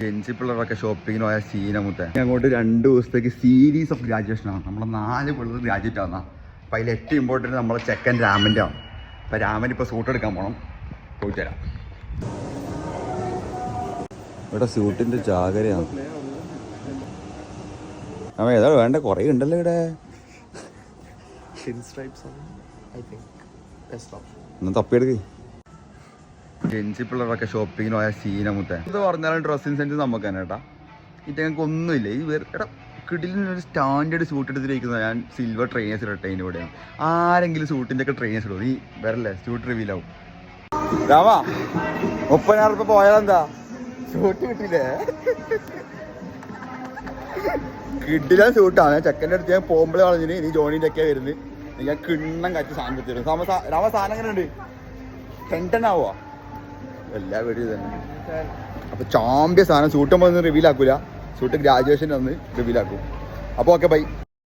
ജെൻസി പിള്ളേരൊക്കെ ഷോപ്പിങ്ങിന് പോയ സീനമുത്തെ അങ്ങോട്ട് 2 ദിവസത്തേക്ക് സീരീസ് ഓഫ് ഗ്രാജുവേഷൻ ആണ്. നമ്മളെ 4 പിള്ളേർ ഗ്രാജുവേറ്റ് ആവുന്ന. അപ്പം അതിൽ ഏറ്റവും ഇമ്പോർട്ടൻറ്റ് നമ്മളെ ചെക്കൻ രാമൻ്റെ ആണ്. അപ്പം രാമൻ ഇപ്പോൾ സൂട്ട് എടുക്കാൻ പോകണം. പോയിട്ട് തരാം. ഇവിടെ സൂട്ടിൻ്റെ ജാഗരയാണ്. അവൻ ഏതാ വേണ്ട? കുറേ ഉണ്ടല്ലോ ഇവിടെ. ഒന്ന് തപ്പിയെടുക്ക്. ജെൻസി പിള്ളേരൊക്കെ ഷോപ്പിങ്ങിന് പോയ സീനമുത്തെ ഇത് പറഞ്ഞാലും ഡ്രസ്സിങ് സെൻസ് നമുക്ക് തന്നെ കേട്ടാ. ഞങ്ങൾക്ക് ഒന്നുമില്ല. ഈ എടാ കിടിലിനൊരു സ്റ്റാൻഡേർഡ് സൂട്ട് എടുത്തിരിക്കുന്നത്. ഞാൻ സിൽവർ ട്രെയിനേഴ്സ് ഇടട്ടെ. അതിൻ്റെ കൂടെയാണ് ആരെങ്കിലും സൂട്ടിൻ്റെ ഒക്കെ ട്രെയിനേഴ്സ് ഇടും. നീ വരല്ലേ സൂട്ട് റിവീലാവും. രാമാ 30,000 രൂപ പോയാലെന്താ സൂട്ട് കിട്ടില്ലേ? കിടില സൂട്ടാണ്. ചെക്കൻ്റെ അടുത്ത് ഞാൻ പോകുമ്പോൾ കളഞ്ഞിന്. ഇനി ജോണിൻ്റെ ഒക്കെ വരുന്നത്. ഞാൻ കിണ്ണം കാറ്റ് സാധനം എടുത്തിരുന്നു. രാമ സാധനം എങ്ങനെ ഉണ്ട്? 10 ആവുക എല്ലാ വീഡിയോ തന്നെ. അപ്പോൾ ചാമ്പ്യ സാധനം. സൂട്ട് നമ്മൾ ഒന്ന് റിവീലാക്കൂല. സൂട്ട് ഗ്രാജുവേഷൻ ഒന്ന് റിവീലാക്കും. അപ്പോൾ ഓക്കെ ബൈ.